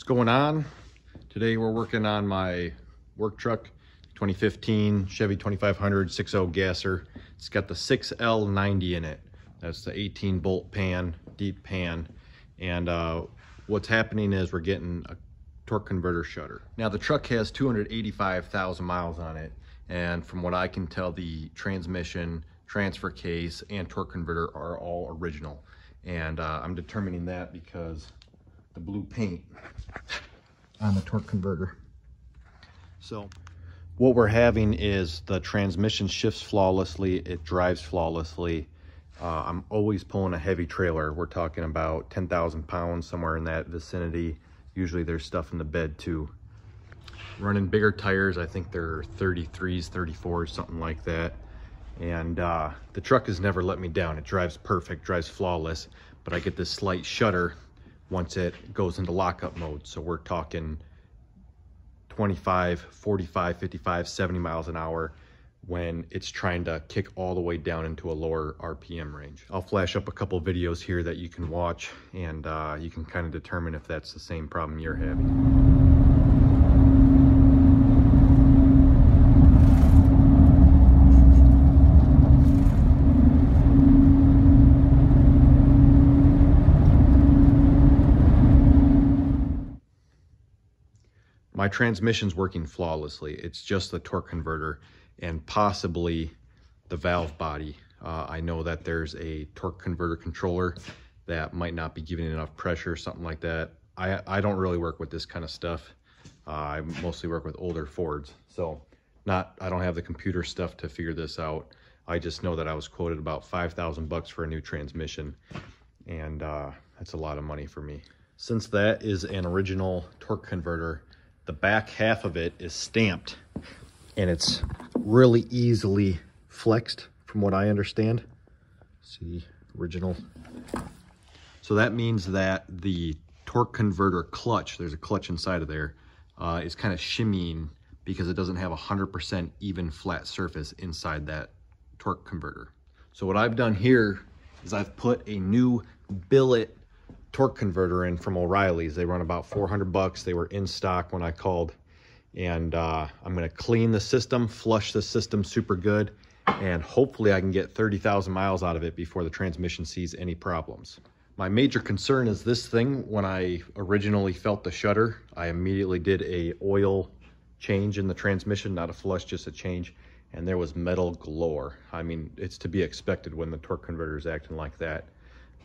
What's going on? Today we're working on my work truck, 2015 Chevy 2500 6.0 gasser. It's got the 6L90 in it. That's the 18 bolt pan, deep pan. And what's happening is we're getting a torque converter shutter. Now the truck has 285,000 miles on it. And from what I can tell, the transmission, transfer case, and torque converter are all original. And I'm determining that because the blue paint on the torque converter. So what we're having is the transmission shifts flawlessly, it drives flawlessly. I'm always pulling a heavy trailer. We're talking about 10,000 pounds, somewhere in that vicinity. Usually there's stuff in the bed too. Running bigger tires, I think they're 33s, 34s, something like that. And the truck has never let me down. It drives perfect, drives flawless, but I get this slight shudder once it goes into lockup mode. So we're talking 25, 45, 55, 70 miles an hour when it's trying to kick all the way down into a lower RPM range. I'll flash up a couple videos here that you can watch, and you can kind of determine if that's the same problem you're having. My transmission's working flawlessly. It's just the torque converter and possibly the valve body. I know that there's a torque converter controller that might not be giving enough pressure, something like that. I don't really work with this kind of stuff. I mostly work with older Fords. So I don't have the computer stuff to figure this out. I just know that I was quoted about 5,000 bucks for a new transmission, and that's a lot of money for me. Since that is an original torque converter, the back half of it is stamped and it's really easily flexed from what I understand. See, original. So that means that the torque converter clutch, there's a clutch inside of there, is kind of shimmying because it doesn't have 100% even flat surface inside that torque converter. So what I've done here is I've put a new billet torque converter in from O'Reilly's. They run about 400 bucks. They were in stock when I called. And I'm gonna clean the system, flush the system super good, and hopefully I can get 30,000 miles out of it before the transmission sees any problems. My major concern is this thing. When I originally felt the shudder, I immediately did a oil change in the transmission, not a flush, just a change, and there was metal galore. I mean, it's to be expected when the torque converter is acting like that.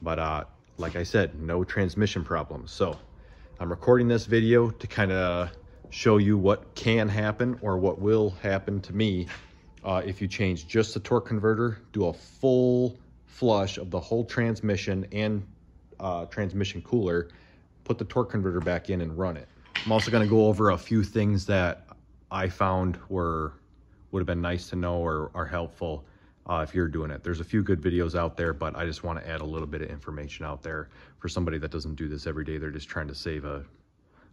But like I said, no transmission problems. So I'm recording this video to kind of show you what can happen or what will happen to me if you change just the torque converter, do a full flush of the whole transmission and transmission cooler, put the torque converter back in and run it. I'm also going to go over a few things that I found would have been nice to know or are helpful if you're doing it. There's a few good videos out there, but I just want to add a little bit of information out there for somebody that doesn't do this every day. They're just trying to save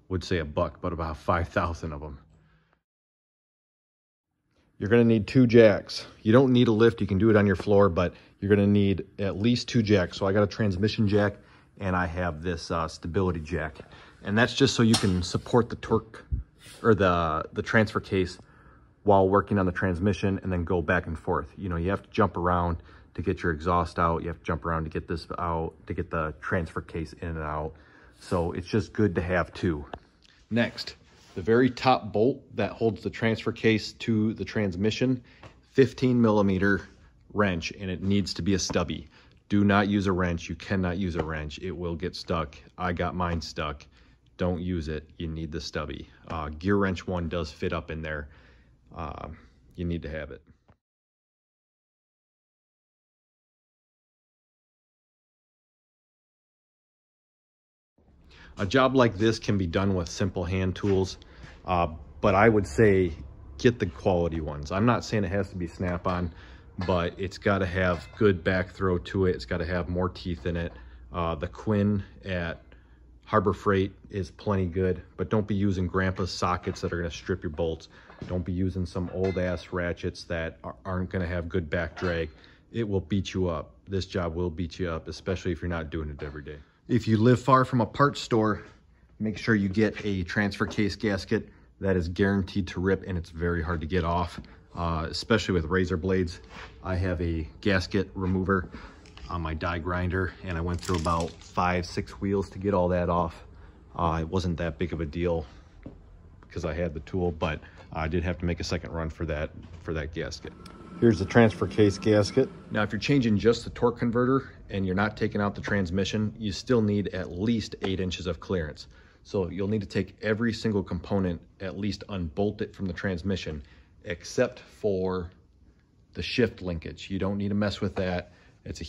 would say a buck, but about 5,000 of them. You're going to need 2 jacks. You don't need a lift. You can do it on your floor, but you're going to need at least 2 jacks. So I got a transmission jack and I have this stability jack. And that's just so you can support the torque or the transfer case while working on the transmission and then go back and forth. You know, you have to jump around to get your exhaust out. You have to jump around to get this out, to get the transfer case in and out. So it's just good to have 2. Next, the very top bolt that holds the transfer case to the transmission, 15 millimeter wrench, and it needs to be a stubby. Do not use a wrench. You cannot use a wrench. It will get stuck. I got mine stuck. Don't use it. You need the stubby. Gear wrench one does fit up in there. You need to have it. A job like this can be done with simple hand tools, but I would say get the quality ones. I'm not saying it has to be Snap-on, but it's got to have good back throw to it. It's got to have more teeth in it. The Quinn at Harbor Freight is plenty good, but don't be using grandpa's sockets that are going to strip your bolts. Don't be using some old ass ratchets that aren't going to have good back drag. It will beat you up. This job will beat you up, especially if you're not doing it every day. If you live far from a parts store, Make sure you get a transfer case gasket. That is guaranteed to rip, and it's very hard to get off, especially with razor blades. I have a gasket remover on my die grinder, and I went through about 5-6 wheels to get all that off. It wasn't that big of a deal because I had the tool, but I did have to make a second run for that gasket. Here's the transfer case gasket. Now, if you're changing just the torque converter and you're not taking out the transmission, you still need at least 8 inches of clearance. So you'll need to take every single component, at least unbolt it from the transmission, except for the shift linkage. You don't need to mess with that. It's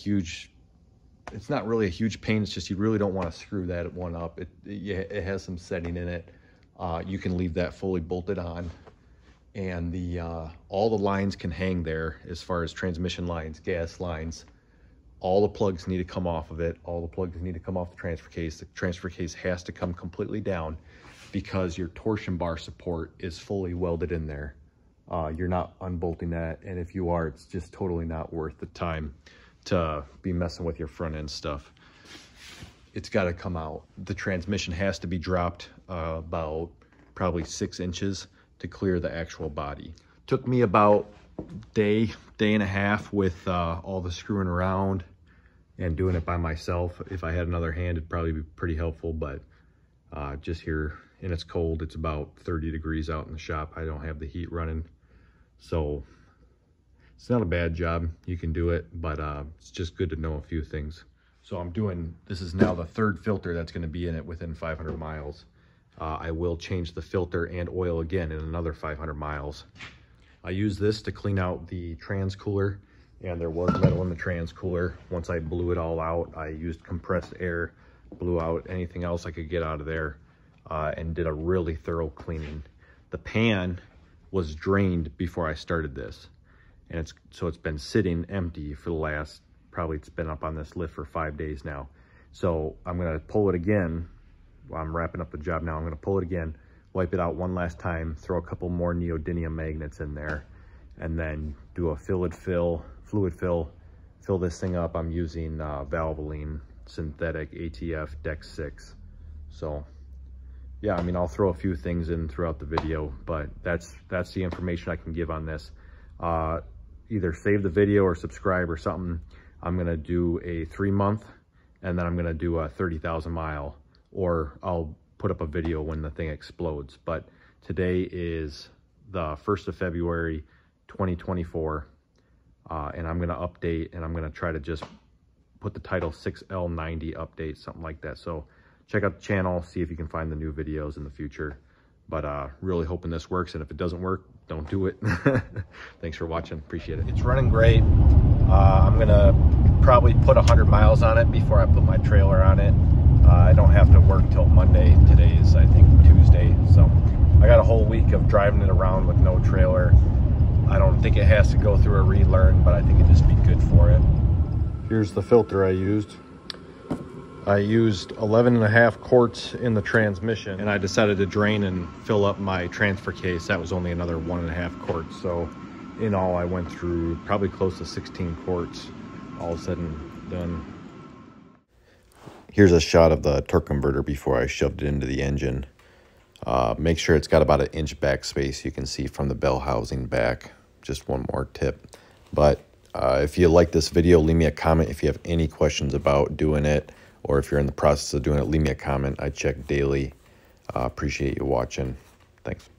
not really a huge pain. It's just you really don't want to screw that one up. It has some setting in it. You can leave that fully bolted on. And all the lines can hang there as far as transmission lines, gas lines. All the plugs need to come off of it. All the plugs need to come off the transfer case. The transfer case has to come completely down because your torsion bar support is fully welded in there. You're not unbolting that, and if you are, it's just totally not worth the time to be messing with your front end stuff. It's got to come out. The transmission has to be dropped about probably 6 inches to clear the actual body. Took me about day and a half with all the screwing around and doing it by myself. If I had another hand, it'd probably be pretty helpful, but just here, and it's cold. It's about 30 degrees out in the shop. I don't have the heat running, so it's not a bad job. You can do it, but it's just good to know a few things. So this is now the 3rd filter that's going to be in it within 500 miles. I will change the filter and oil again in another 500 miles. I use this to clean out the trans cooler, and there was metal in the trans cooler. Once I blew it all out, I used compressed air, blew out anything else I could get out of there, and did a really thorough cleaning. The pan was drained before I started this, and it's been sitting empty for the last, probably it's been up on this lift for 5 days now. So I'm gonna pull it again. I'm wrapping up the job now. I'm going to pull it again, wipe it out one last time, throw a couple more neodymium magnets in there, and then do a fluid fill this thing up. I'm using Valvoline synthetic ATF Dex 6. So yeah, I mean, I'll throw a few things in throughout the video, but that's the information I can give on this. Either save the video or subscribe or something. I'm going to do a 3-month, and then I'm going to do a 30,000 mile, or I'll put up a video when the thing explodes. But today is the 1st of February, 2024, and I'm gonna update, and I'm gonna try to just put the title 6L90 update, something like that. So check out the channel, see if you can find the new videos in the future. But really hoping this works, and if it doesn't work, don't do it. Thanks for watching, appreciate it. It's running great. I'm gonna probably put 100 miles on it before I put my trailer on it. I don't have to work till Monday. Today is, I think, Tuesday. So I got a whole week of driving it around with no trailer. I don't think it has to go through a relearn, but I think it'd just be good for it. Here's the filter I used. I used 11.5 quarts in the transmission, and I decided to drain and fill up my transfer case. That was only another 1.5 quarts. So in all, I went through probably close to 16 quarts, all said and done. Here's a shot of the torque converter before I shoved it into the engine. Make sure it's got about 1 inch back space. You can see from the bell housing back. Just one more tip. But if you like this video, leave me a comment. If you have any questions about doing it, or if you're in the process of doing it, leave me a comment. I check daily. Appreciate you watching. Thanks.